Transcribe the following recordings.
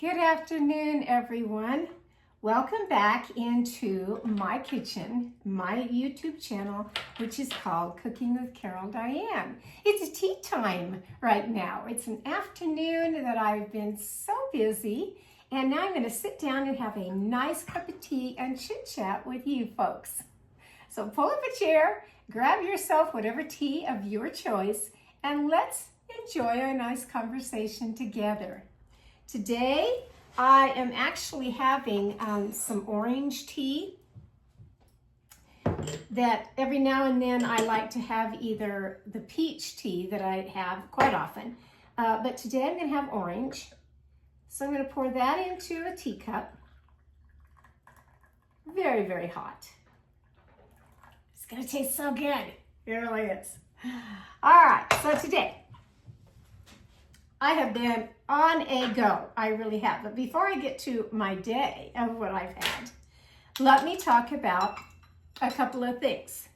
Good afternoon, everyone. Welcome back into my kitchen, my YouTube channel, which is called Cooking with Carol Dianne. It's tea time right now. It's an afternoon that I've been so busy, and now I'm going to sit down and have a nice cup of tea and chit chat with you folks. So pull up a chair, grab yourself whatever tea of your choice, and let's enjoy a nice conversation together. Today, I am actually having some orange tea that every now and then I like to have either the peach tea that I have quite often, but today I'm going to have orange. So I'm going to pour that into a teacup. Very, very hot. It's going to taste so good. It really is. All right, so today, I have been on a go. I really have. But before I get to my day of what I've had, let me talk about a couple of things.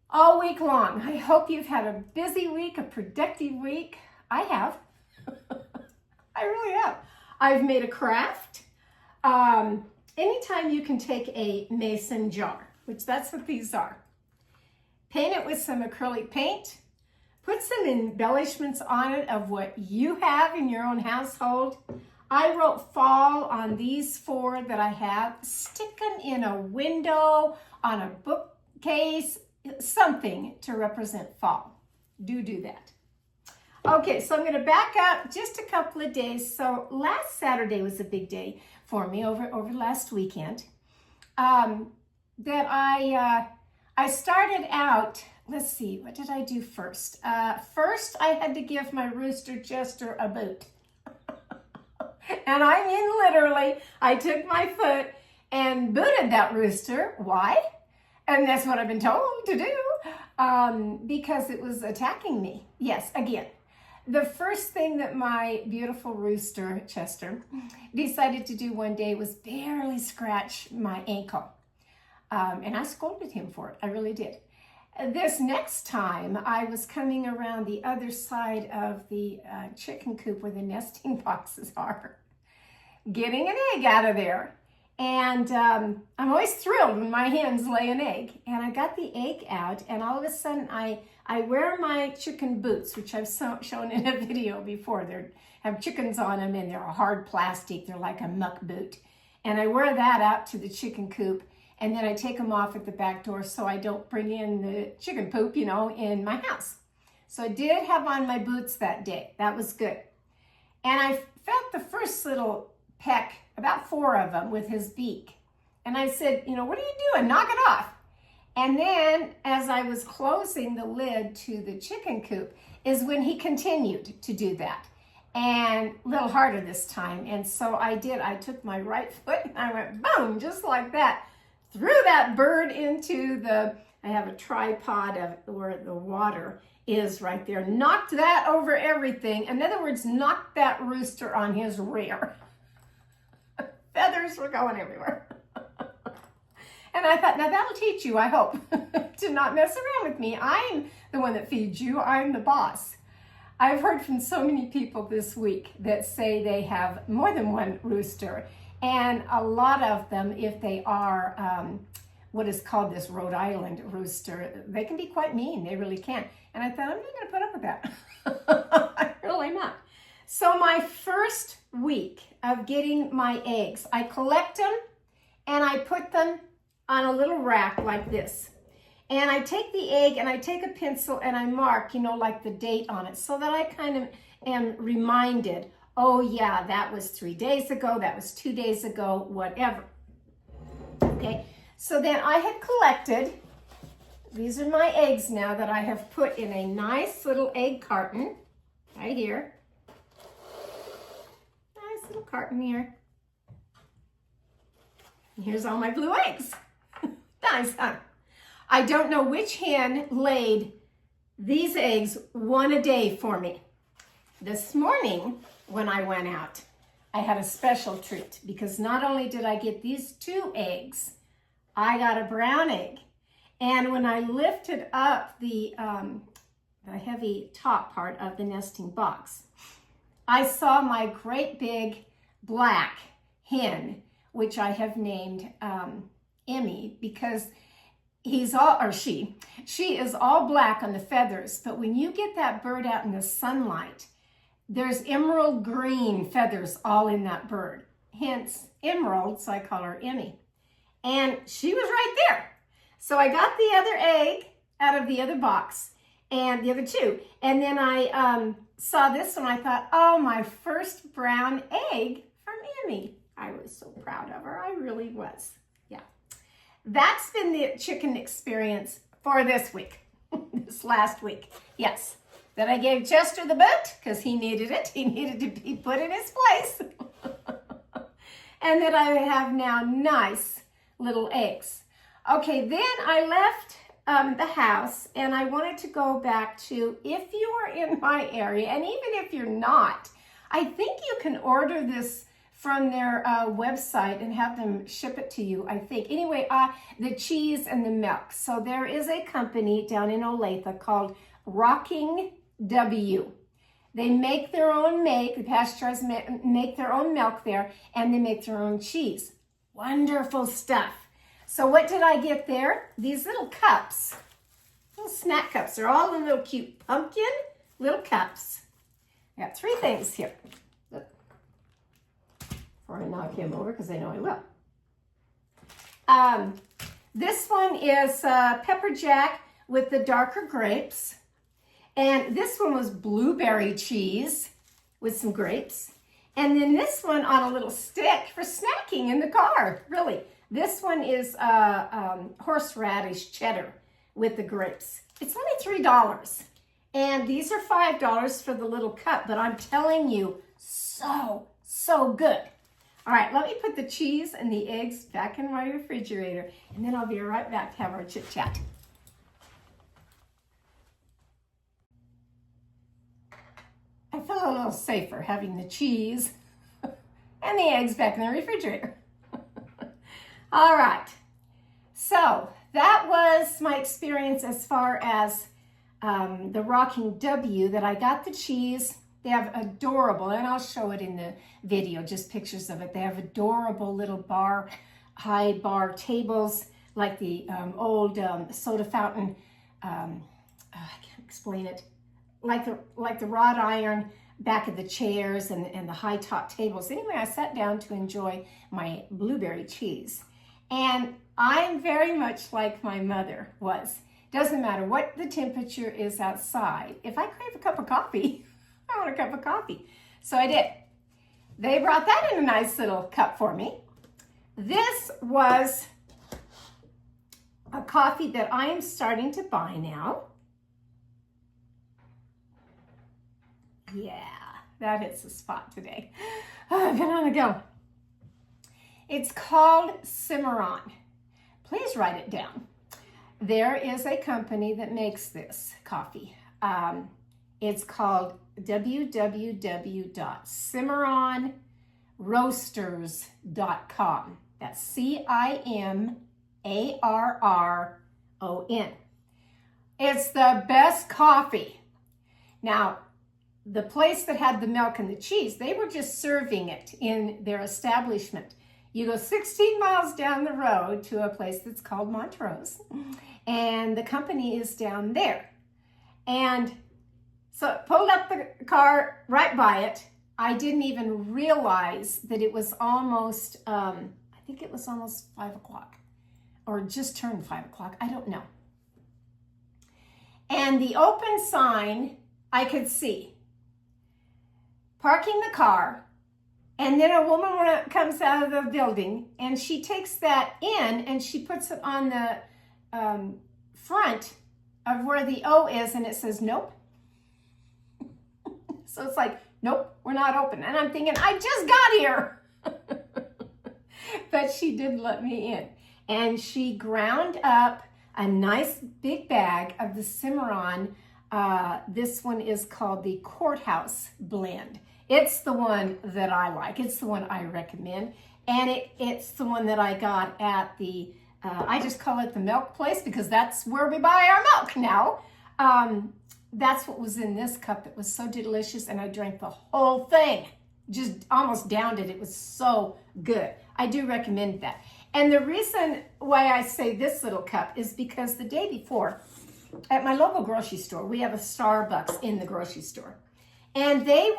All week long, I hope you've had a busy week, a productive week. I have. I really have. I've made a craft. Anytime you can take a mason jar, which that's what these are, paint it with some acrylic paint, put some embellishments on it of what you have in your own household. I wrote fall on these four that I have. Stick them in a window, on a bookcase, something to represent fall. Do that. Okay, so I'm going to back up just a couple of days. So last Saturday was a big day for me over last weekend. That I started out. Let's see, what did I do first? First, I had to give my rooster Chester a boot. And I mean literally, I took my foot and booted that rooster. Why? And that's what I've been told to do, because it was attacking me. Yes, again, the first thing that my beautiful rooster Chester decided to do one day was barely scratch my ankle. And I scolded him for it. I really did. This next time, I was coming around the other side of the chicken coop where the nesting boxes are, getting an egg out of there. And I'm always thrilled when my hens lay an egg. And I got the egg out, and all of a sudden, I wear my chicken boots, which I've shown in a video before. They have chickens on them, and they're a hard plastic. They're like a muck boot. And I wear that out to the chicken coop. And then I take them off at the back door so I don't bring in the chicken poop, in my house. So I did have on my boots that day. That was good. And I felt the first little peck, about 4 of them, with his beak. And I said, what are you doing? Knock it off. And then as I was closing the lid to the chicken coop is when he continued to do that. And a little harder this time. And so I did. I took my right foot and I went boom, just like that. Threw that bird into I have a tripod of where the water is right there. Knocked that over everything. In other words, knocked that rooster on his rear. Feathers were going everywhere. And I thought, now that'll teach you, I hope, to not mess around with me. I'm the one that feeds you. I'm the boss. I've heard from so many people this week that say they have more than one rooster. And a lot of them, if they are what is called this Rhode Island rooster, they can be quite mean. They really can. And I thought, I'm not going to put up with that. I'm really not. So my first week of getting my eggs, I collect them and I put them on a little rack like this. And I take the egg and I take a pencil and I mark, like the date on it so that I kind of am reminded, oh yeah, that was 3 days ago, that was 2 days ago, whatever. Okay, so then I had collected, these are my eggs now that I have put in a nice little egg carton, right here. Nice little carton here. And here's all my blue eggs. Nice, huh? I don't know which hen laid these eggs one a day for me. This morning, when I went out, I had a special treat because not only did I get these 2 eggs, I got a brown egg. And when I lifted up the heavy top part of the nesting box, I saw my great big black hen, which I have named Emmy, because she is all black on the feathers, but when you get that bird out in the sunlight, there's emerald green feathers all in that bird, hence emerald, so I call her Emmy. And she was right there. So I got the other egg out of the other box, and the other two, and then I saw this one. I thought, oh, my first brown egg from Emmy. I was so proud of her. I really was. Yeah. That's been the chicken experience for this week, this last week. Yes. That I gave Chester the boot because he needed it. He needed to be put in his place. And that I have now nice little eggs. Okay, then I left the house, and I wanted to go back to, if you are in my area, and even if you're not, I think you can order this from their website and have them ship it to you, I think. Anyway, the cheese and the milk. So there is a company down in Olathe called Rocking W. They make their own milk, the pasteurized make their own milk there, and they make their own cheese. Wonderful stuff. So what did I get there? These little cups, little snack cups. They're all in little cute pumpkin little cups. I got 3 things here. Look. Before I knock him over, because I know I will. This one is pepper jack with the darker grapes. And this one was blueberry cheese with some grapes. And then this one on a little stick for snacking in the car, really. This one is horseradish cheddar with the grapes. It's only $3. And these are $5 for the little cup, but I'm telling you, so good. All right, let me put the cheese and the eggs back in my refrigerator, and then I'll be right back to have our chit chat. I feel a little safer having the cheese and the eggs back in the refrigerator. All right, so that was my experience as far as the Rocking W, that I got the cheese. They have adorable, and I'll show it in the video, just pictures of it. They have adorable little high bar tables, like the old soda fountain. I can't explain it. Like the wrought iron back of the chairs and the high top tables. Anyway, I sat down to enjoy my blueberry cheese. And I'm very much like my mother was. Doesn't matter what the temperature is outside. If I crave a cup of coffee, I want a cup of coffee. So I did. They brought that in a nice little cup for me. This was a coffee that I am starting to buy now. Yeah, that hits the spot today. Oh, I've been on the go. It's called Cimarron. Please write it down. There is a company that makes this coffee. It's called www.cimarronroasters.com. That's CIMARRON. It's the best coffee. Now, the place that had the milk and the cheese, they were just serving it in their establishment. You go 16 miles down the road to a place that's called Montrose, and the company is down there. And so I pulled up the car right by it. I didn't even realize that it was almost, I think it was almost 5 o'clock, or just turned 5 o'clock, I don't know. And the open sign I could see. Parking the car, and then a woman comes out of the building, and she takes that in and she puts it on the front of where the O is, and it says nope. So it's like, nope, we're not open. And I'm thinking, I just got here. But she did let me in. And she ground up a nice big bag of the Cimarron. This one is called the Courthouse Blend. It's the one that I like. It's the one I recommend. And it's the one that I got at the, I just call it the milk place because that's where we buy our milk now. that's what was in this cup that was so delicious, and I drank the whole thing. Just almost downed it. It was so good. I do recommend that. And the reason why I say this little cup is because the day before, at my local grocery store, we have a Starbucks in the grocery store. And they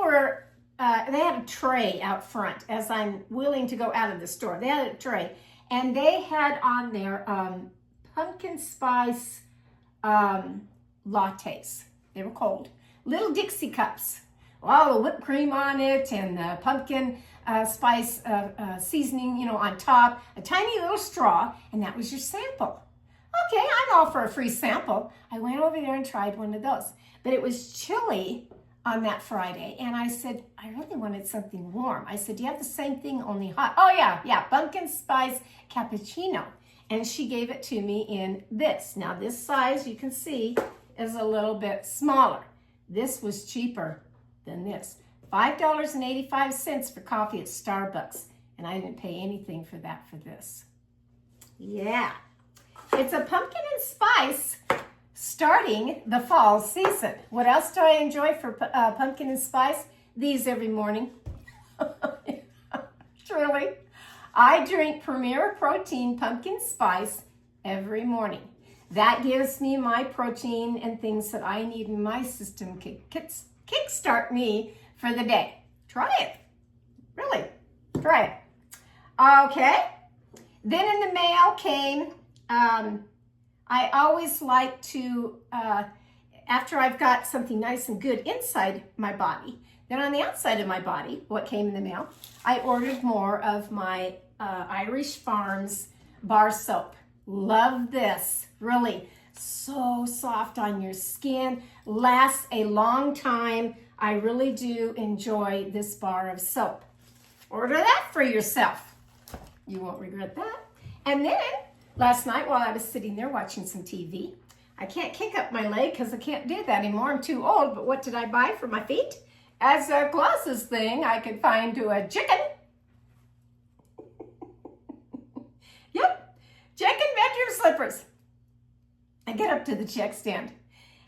had a tray out front as I'm willing to go out of the store. They had a tray, and they had on there pumpkin spice lattes. They were cold. Little Dixie cups. All the whipped cream on it and the pumpkin spice seasoning, on top. A tiny little straw, and that was your sample. Okay, I'm all for a free sample. I went over there and tried one of those. But it was chilly on that Friday, and I said, I really wanted something warm. I said, do you have the same thing, only hot? Oh, yeah, pumpkin spice cappuccino. And she gave it to me in this. Now, this size, you can see, is a little bit smaller. This was cheaper than this. $5.85 for coffee at Starbucks, and I didn't pay anything for that for this. Yeah. It's a pumpkin and spice starting the fall season. What else do I enjoy for pumpkin and spice? These every morning. Truly. I drink Premier Protein Pumpkin Spice every morning. That gives me my protein and things that I need in my system to kickstart me for the day. Try it. Really. Try it. Okay. Then in the mail came, I always like to, after I've got something nice and good inside my body, then on the outside of my body, what came in the mail, I ordered more of my Irish Farms bar soap. Love this. Really so soft on your skin. Lasts a long time. I really do enjoy this bar of soap. Order that for yourself. You won't regret that. And then last night while I was sitting there watching some TV, I can't kick up my leg because I can't do that anymore. I'm too old. But what did I buy for my feet? As a closest thing I could find to a chicken. Yep, chicken bedroom slippers. I get up to the check stand,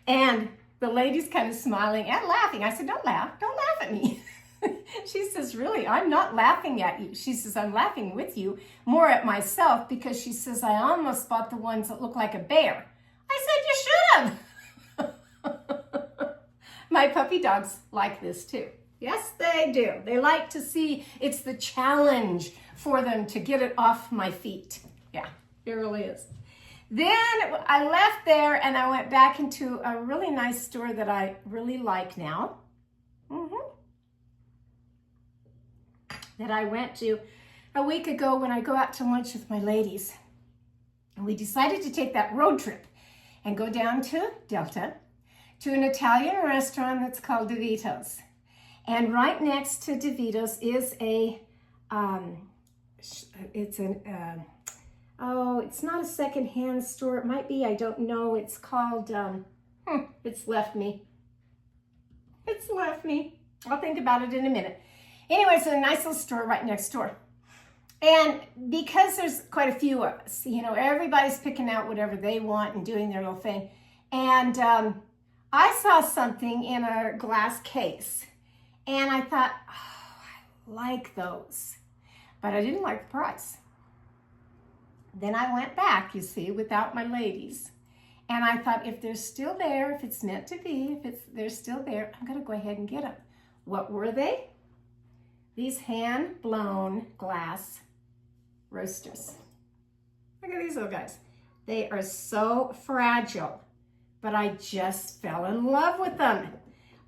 and the lady's kind of smiling and laughing. I said, don't laugh at me. She says, really, I'm not laughing at you. She says, I'm laughing with you, more at myself, because she says, I almost bought the ones that look like a bear. I said, you should have. My puppy dogs like this too. Yes, they do. They like to see, it's the challenge for them to get it off my feet. Yeah, it really is. Then I left there and I went back into a really nice store that I really like now. That I went to a week ago when I go out to lunch with my ladies. And we decided to take that road trip and go down to Delta to an Italian restaurant that's called DeVito's. And right next to DeVito's is a, it's not a secondhand store. It might be, I don't know. It's called, it's left me. It's left me. I'll think about it in a minute. Anyway, it's a nice little store right next door. And because there's quite a few of us, everybody's picking out whatever they want and doing their little thing. And I saw something in a glass case. And I thought, oh, I like those. But I didn't like the price. Then I went back, you see, without my ladies. And I thought, if they're still there, if it's meant to be, they're still there, I'm going to go ahead and get them. What were they? These hand-blown glass roasters. Look at these little guys. They are so fragile, but I just fell in love with them.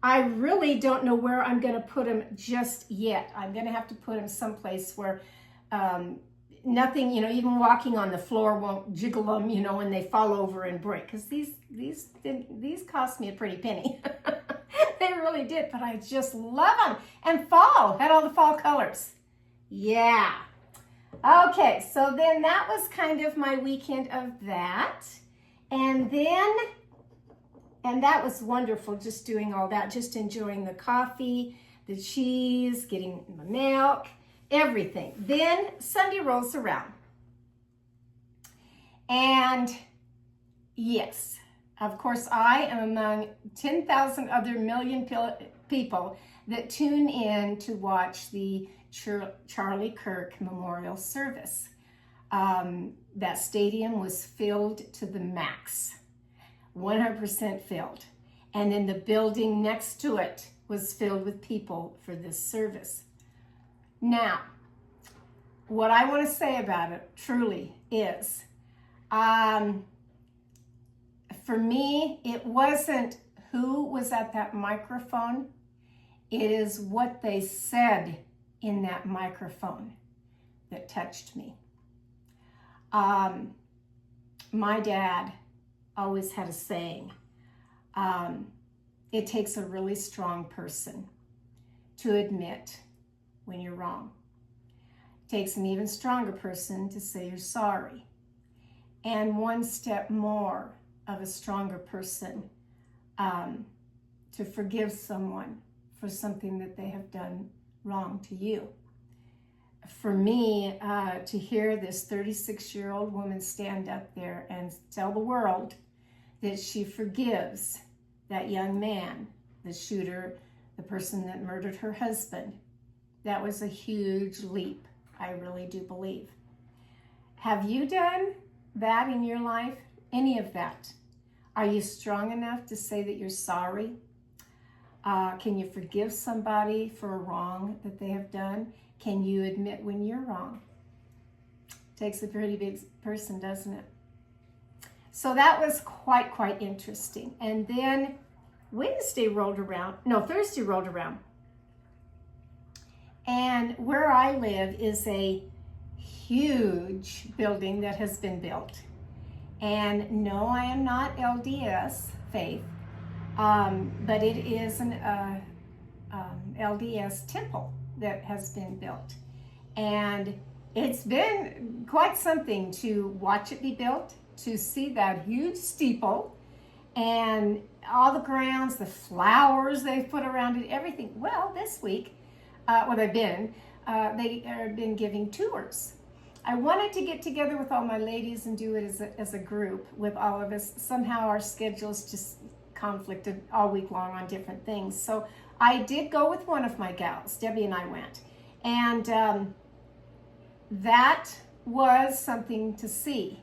I really don't know where I'm going to put them just yet. I'm going to have to put them someplace where nothing, even walking on the floor won't jiggle them, when they fall over and break. Because these cost me a pretty penny. They really did, but I just love them. And fall, had all the fall colors. Yeah. Okay, so then that was kind of my weekend of that. And that was wonderful, just doing all that, just enjoying the coffee, the cheese, getting the milk, everything. Then Sunday rolls around. And yes, Of course, I am among 10,000 other million people that tune in to watch the Charlie Kirk Memorial Service. That stadium was filled to the max, 100% filled. And then the building next to it was filled with people for this service. Now, what I want to say about it truly is, for me, it wasn't who was at that microphone. It is what they said in that microphone that touched me. My dad always had a saying, it takes a really strong person to admit when you're wrong. It takes an even stronger person to say you're sorry. And one step more of a stronger person to forgive someone for something that they have done wrong to you. For me, to hear this 36-year-old woman stand up there and tell the world that she forgives that young man, the shooter, the person that murdered her husband, that was a huge leap, I really do believe. Have you done that in your life? Any of that? Are you strong enough to say that you're sorry? Can you forgive somebody for a wrong that they have done? Can you admit when you're wrong? Takes a pretty big person, doesn't it? So that was quite interesting. And then Thursday rolled around. And where I live is a huge building that has been built. And no, I am not LDS faith, but it is an LDS temple that has been built. And it's been quite something to watch it be built, to see that huge steeple and all the grounds, the flowers they've put around it, everything. Well, this week, they have been giving tours. I wanted to get together with all my ladies and do it as a group with all of us. Somehow our schedules just conflicted all week long on different things. So I did go with one of my gals. Debbie and I went. And that was something to see.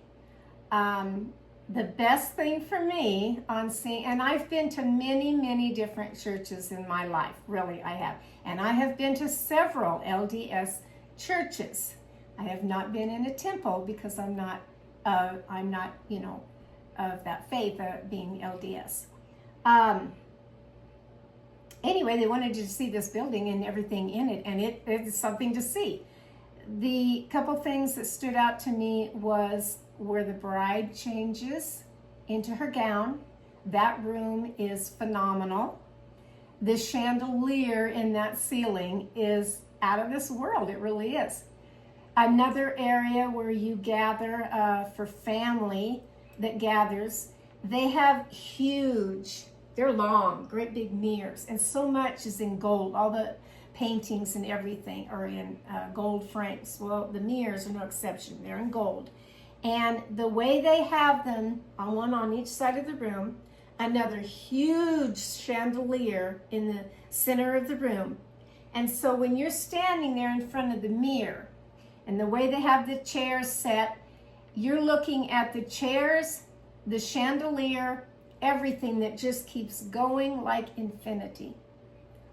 The best thing for me on seeing, and I've been to many different churches in my life, really I have. And I have been to several LDS churches. I have not been in a temple because I'm not, of that faith, being LDS. Anyway, they wanted to see this building and everything in it, and it's something to see. The couple things that stood out to me was where the bride changes into her gown. That room is phenomenal. The chandelier in that ceiling is out of this world. It really is. Another area where you gather for family that gathers, they have huge, they're long, great big mirrors, and so much is in gold. All the paintings and everything are in gold frames. Well, the mirrors are no exception. They're in gold. And the way they have them, one on each side of the room, another huge chandelier in the center of the room. And so when you're standing there in front of the mirror, and the way they have the chairs set, you're looking at the chairs, the chandelier, everything that just keeps going like infinity.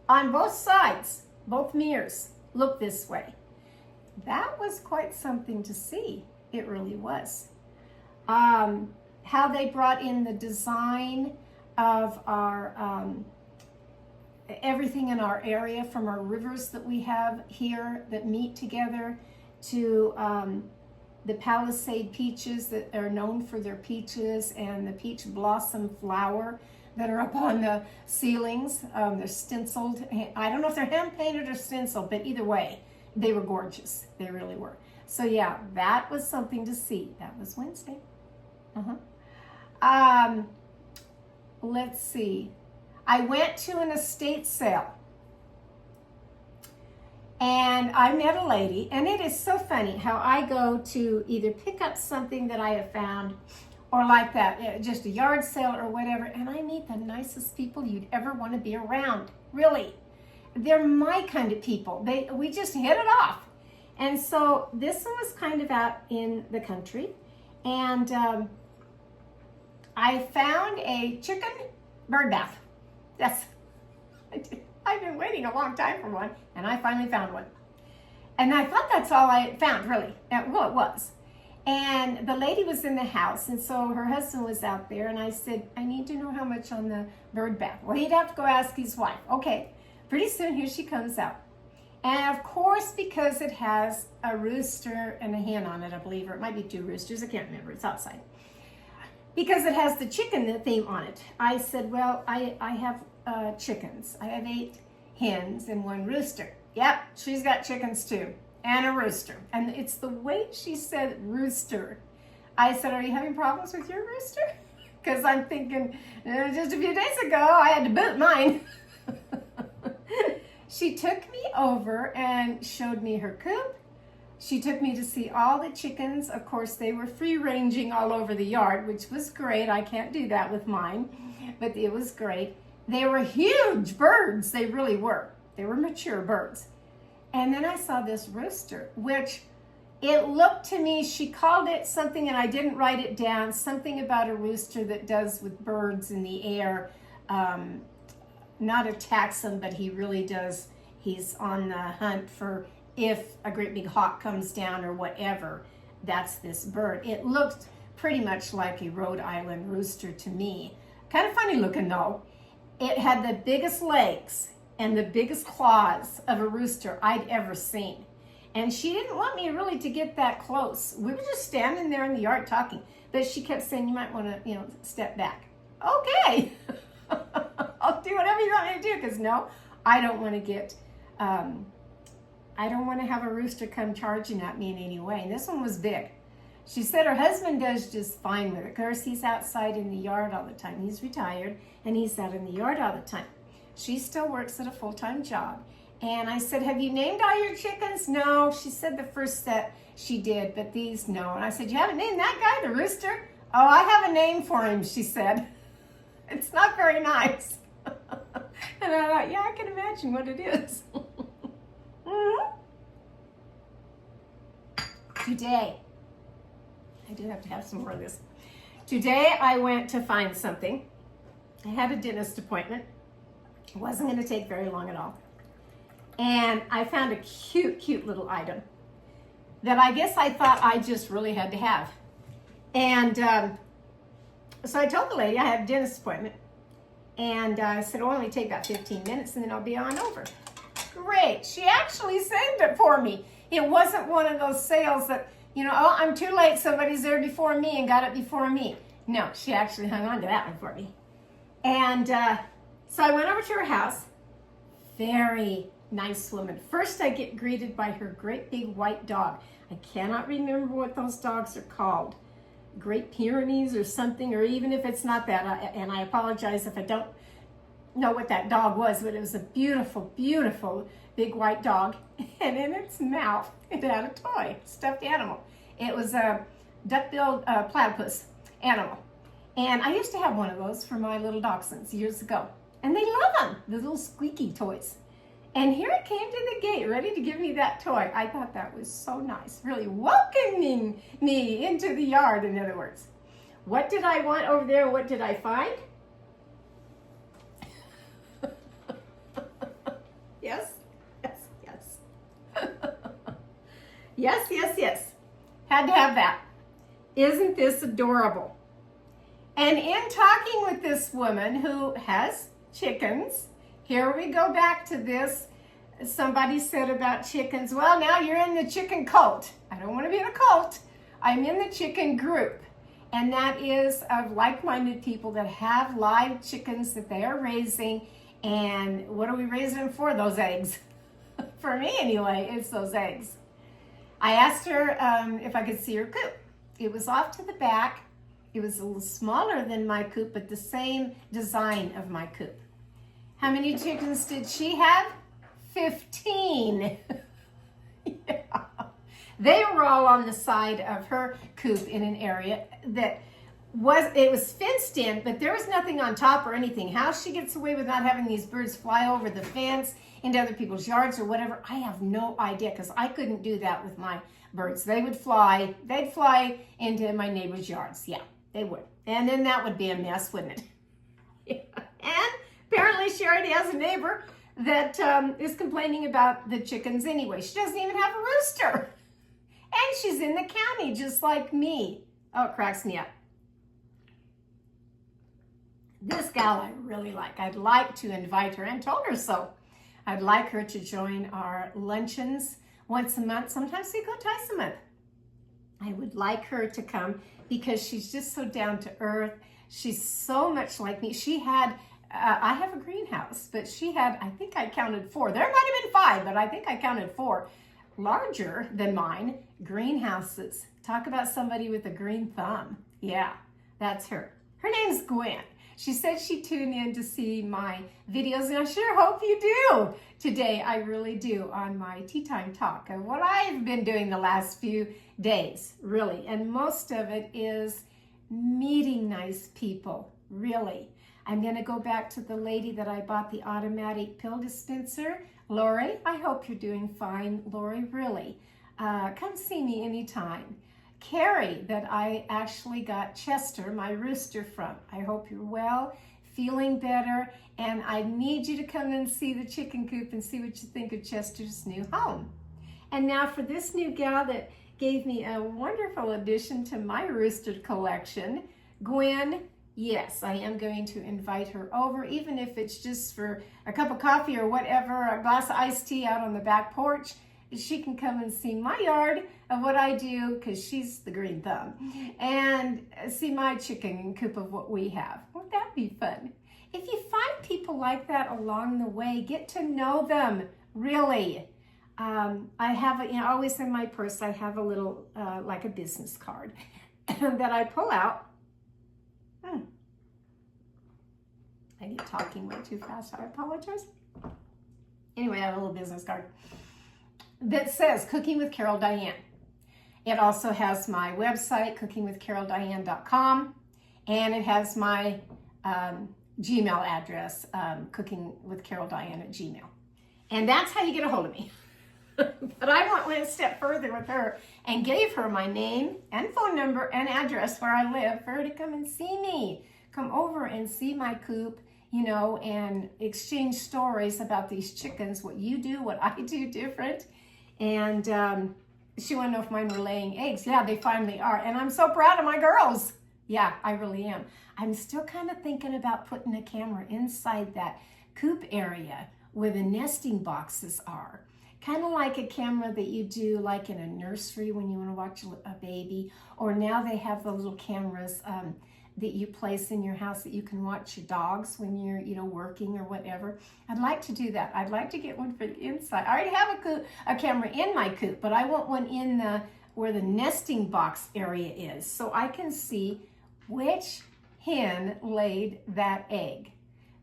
On both sides, both mirrors look this way. That was quite something to see. It really was. How they brought in the design of our everything in our area, from our rivers that we have here that meet together, to the Palisade peaches that are known for their peaches, and the peach blossom flower that are up on the ceilings. They're stenciled. I don't know if they're hand painted or stenciled, but either way, they were gorgeous. They really were. So yeah, that was something to see. That was Wednesday. Let's see. I went to an estate sale. And I met a lady, and it is so funny how I go to either pick up something that I have found or like that, just a yard sale or whatever, and I meet the nicest people you'd ever want to be around. Really, they're my kind of people. We just hit it off. And so this one was kind of out in the country, and I found a chicken bird bath. I've been waiting a long time for one, and I finally found one. And I thought that's all I found, really. Well, it was. And the lady was in the house, and so her husband was out there, and I said, I need to know how much on the bird bath. Well, he'd have to go ask his wife. Okay, pretty soon here she comes out. And of course, because it has a rooster and a hen on it, I believe, or it might be two roosters, I can't remember, it's outside. Because it has the chicken theme on it. I said, well, I have chickens. I have 8 hens and 1 rooster. Yep, she's got chickens too, and a rooster. And it's the way she said rooster. I said, are you having problems with your rooster? Because I'm thinking, just a few days ago, I had to boot mine. She took me over and showed me her coop. She took me to see all the chickens. Of course, they were free ranging all over the yard, which was great. I can't do that with mine, but it was great. They were huge birds. They really were. They were mature birds. And then I saw this rooster, which it looked to me, she called it something, and I didn't write it down, something about a rooster that does with birds in the air. Not attacks them, but he really does. He's on the hunt for if a great big hawk comes down or whatever. That's this bird. It looked pretty much like a Rhode Island rooster to me. Kind of funny looking though. It had the biggest legs and the biggest claws of a rooster I'd ever seen. And she didn't want me really to get that close. We were just standing there in the yard talking, but she kept saying, you might want to, step back. Okay. I'll do whatever you want me to do, because no, I don't want to get, I don't want to have a rooster come charging at me in any way. And this one was big. She said her husband does just fine with it. Of course, he's outside in the yard all the time. He's retired, and he's out in the yard all the time. She still works at a full-time job. And I said, have you named all your chickens? No, she said the first set she did, but these no. And I said, you haven't named that guy, the rooster? Oh, I have a name for him, she said. It's not very nice. And I thought, yeah, I can imagine what it is. Today, I do have to have some more of this. Today, I went to find something. I had a dentist appointment. It wasn't going to take very long at all. And I found a cute, cute little item that I guess I thought I just really had to have. And so I told the lady I had a dentist appointment. And I said, it'll only take about 15 minutes and then I'll be on over. Great. She actually saved it for me. It wasn't one of those sales that, oh, I'm too late. Somebody's there before me and got it before me. No, she actually hung on to that one for me. And so I went over to her house. Very nice woman. First, I get greeted by her great big white dog. I cannot remember what those dogs are called. Great Pyrenees or something, or even if it's not that, and I apologize if I don't know what that dog was, but it was a beautiful, beautiful big white dog, and in its mouth it had a toy, stuffed animal. It was a duck-billed platypus animal, and I used to have one of those for my little dachshunds years ago, and they love them, the little squeaky toys. And here it came to the gate, ready to give me that toy. I thought that was so nice, really welcoming me into the yard, in other words. What did I want over there? What did I find? Yes, yes, yes. Yes, yes, yes. Had to have that. Isn't this adorable? And in talking with this woman who has chickens, here we go back to this. Somebody said about chickens, well, now you're in the chicken cult. I don't want to be in a cult. I'm in the chicken group. And that is of like-minded people that have live chickens that they are raising. And what are we raising them for? Those eggs. For me, anyway, it's those eggs. I asked her if I could see her coop. It was off to the back. It was a little smaller than my coop, but the same design of my coop. How many chickens did she have? 15. Yeah. They were all on the side of her coop in an area that was fenced in, but there was nothing on top or anything. How she gets away with not having these birds fly over the fence into other people's yards or whatever, I have no idea, because I couldn't do that with my birds. They'd fly into my neighbor's yards. Yeah, they would. And then that would be a mess, wouldn't it? Yeah. And apparently she already has a neighbor that is complaining about the chickens anyway. She doesn't even have a rooster. And she's in the county just like me. Oh, it cracks me up. This gal I really like. I'd like to invite her, and told her so. I'd like her to join our luncheons once a month. Sometimes we go twice a month. I would like her to come because she's just so down to earth. She's so much like me. She had, I have a greenhouse, but she had, I think I counted 4. There might have been 5, but I think I counted 4 larger than mine greenhouses. Talk about somebody with a green thumb. Yeah, that's her. Her name's Gwen. She said she tuned in to see my videos, and I sure hope you do today. I really do, on my Tea Time Talk of what I've been doing the last few days, really. And most of it is meeting nice people, really. I'm going to go back to the lady that I bought the automatic pill dispenser. Lori, I hope you're doing fine, Lori, really. Come see me anytime. Carrie, that I actually got Chester, my rooster, from. I hope you're well, feeling better, and I need you to come and see the chicken coop and see what you think of Chester's new home. And now for this new gal that gave me a wonderful addition to my rooster collection, Gwen. Yes, I am going to invite her over, even if it's just for a cup of coffee or whatever, a glass of iced tea out on the back porch. She can come and see my yard of what I do, because she's the green thumb, and see my chicken coop of what we have. Won't that be fun? If you find people like that along the way, get to know them, really. I have, always in my purse, I have a little, like a business card that I pull out. I keep talking way too fast, I apologize. Anyway, I have a little business card that says Cooking with Carol Dianne. It also has my website, cookingwithcaroldianne.com, and it has my Gmail address, cookingwithcaroldianne@gmail. And that's how you get a hold of me. But I went a step further with her and gave her my name and phone number and address where I live for her to come and see me. Come over and see my coop, and exchange stories about these chickens, what you do, what I do different. And she wanted to know if mine were laying eggs. Yeah, they finally are. And I'm so proud of my girls. Yeah, I really am. I'm still kind of thinking about putting a camera inside that coop area where the nesting boxes are. Kind of like a camera that you do like in a nursery when you want to watch a baby. Or now they have the little cameras that you place in your house that you can watch your dogs when you're, working or whatever. I'd like to do that. I'd like to get one for the inside. I already have a camera in my coop, but I want one in where the nesting box area is, so I can see which hen laid that egg.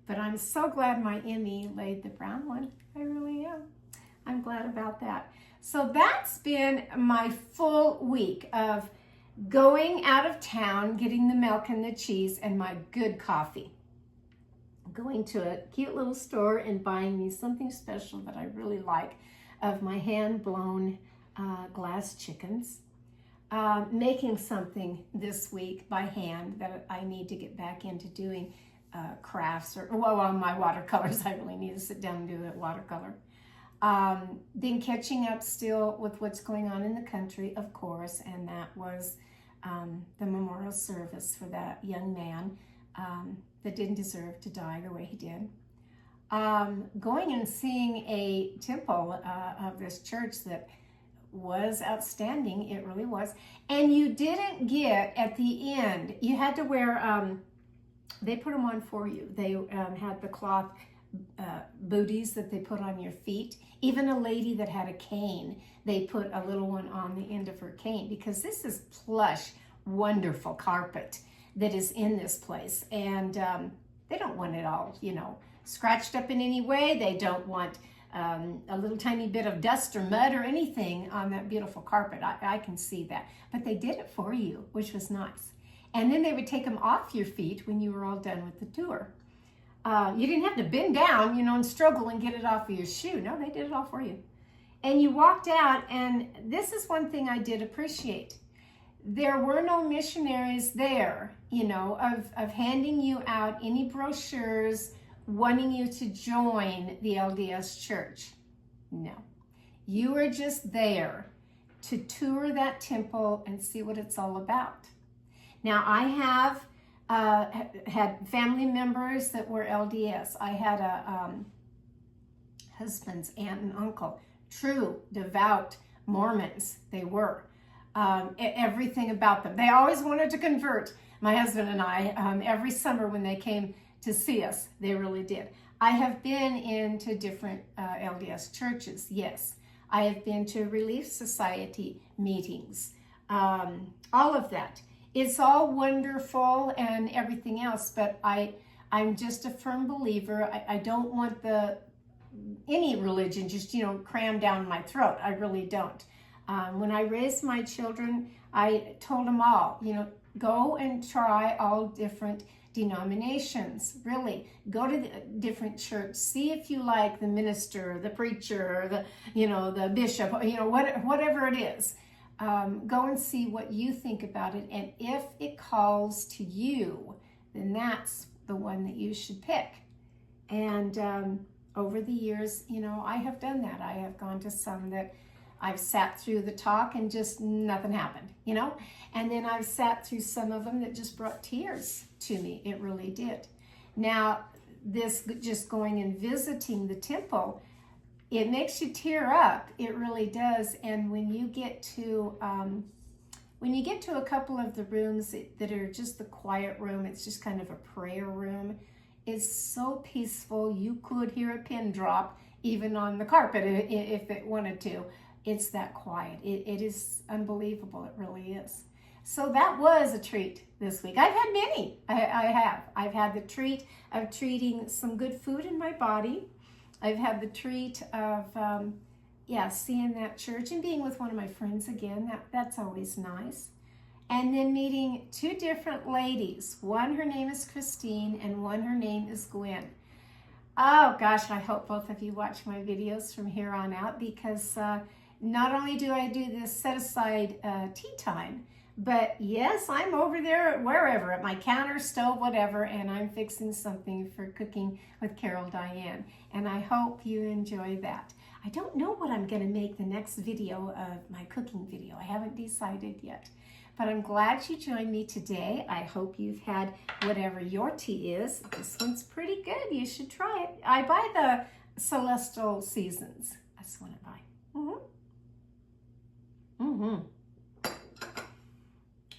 But I'm so glad my Emmy laid the brown one. I really am. I'm glad about that. So that's been my full week of going out of town, getting the milk and the cheese and my good coffee. Going to a cute little store and buying me something special that I really like of my hand-blown glass chickens. Making something this week by hand that I need to get back into doing crafts, or on my watercolors. I really need to sit down and do a watercolor. Then catching up still with what's going on in the country, of course, and that was the memorial service for that young man that didn't deserve to die the way he did. Going and seeing a temple of this church that was outstanding. It really was. And you didn't get, at the end, you had to wear, they put them on for you. They had the cloth booties that they put on your feet. Even a lady that had a cane, they put a little one on the end of her cane, because this is plush, wonderful carpet that is in this place. And they don't want it all, scratched up in any way. They don't want a little tiny bit of dust or mud or anything on that beautiful carpet. I can see that. But they did it for you, which was nice. And then they would take them off your feet when you were all done with the tour. You didn't have to bend down, you know, and struggle and get it off of your shoe. No, they did it all for you. And you walked out, and this is one thing I did appreciate. There were no missionaries there, you know, of handing you out any brochures wanting you to join the LDS church. No. You were just there to tour that temple and see what it's all about. Now, I have had family members that were LDS. I had a husband's aunt and uncle, true, devout Mormons, they were. Everything about them. They always wanted to convert, my husband and I, every summer when they came to see us. They really did. I have been into different LDS churches, yes. I have been to Relief Society meetings, all of that. It's all wonderful and everything else, but I'm just a firm believer. I don't want any religion just, you know, crammed down my throat. I really don't. When I raised my children, I told them all, you know, go and try all different denominations, really. Go to the different church, see if you like the minister, the preacher, the, you know, the bishop, you know, whatever it is. Go and see what you think about it, and if it calls to you, then that's the one that you should pick. And over the years, you know, I have done that. I have gone to some that I've sat through the talk and just nothing happened, you know? And then I've sat through some of them that just brought tears to me. It really did. Now, this just going and visiting the temple, it makes you tear up. It really does. And when you get to a couple of the rooms that are just the quiet room, it's just kind of a prayer room. It's so peaceful. You could hear a pin drop even on the carpet if it wanted to. It's that quiet. It is unbelievable. It really is. So that was a treat this week. I've had many. I've had the treat of treating some good food in my body. I've had the treat of, seeing that church and being with one of my friends again. That's always nice. And then meeting two different ladies. One, her name is Christine, and one, her name is Gwen. Oh gosh, I hope both of you watch my videos from here on out, because not only do I do this set-aside tea time, but yes, I'm over there wherever, at my counter, stove, whatever, and I'm fixing something for cooking with Carol Dianne, and I hope you enjoy that. I don't know what I'm going to make the next video of my cooking video. I haven't decided yet, but I'm glad you joined me today. I hope you've had whatever your tea is. This one's pretty good. You should try it. I buy the Celestial Seasons. That's the one I buy.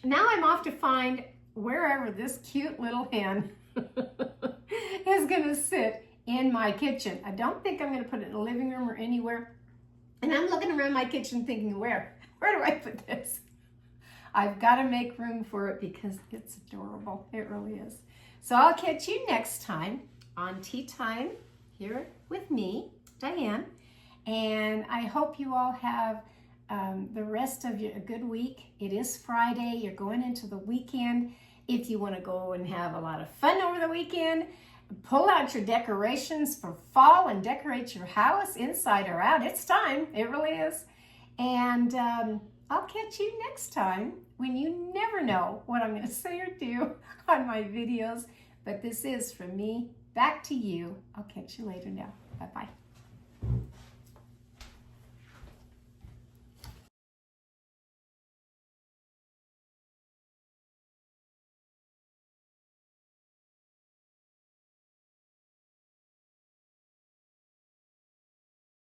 Now I'm off to find wherever this cute little hen is going to sit in my kitchen. I don't think I'm going to put it in the living room or anywhere. And I'm looking around my kitchen thinking, where do I put this? I've got to make room for it because it's adorable. It really is. So I'll catch you next time on Tea Time here with me, Diane. And I hope you all have the rest of a good week. It is Friday. You're going into the weekend. If you want to go and have a lot of fun over the weekend, pull out your decorations for fall and decorate your house inside or out. It's time. It really is. And I'll catch you next time when you never know what I'm going to say or do on my videos. But this is from me back to you. I'll catch you later now. Bye-bye.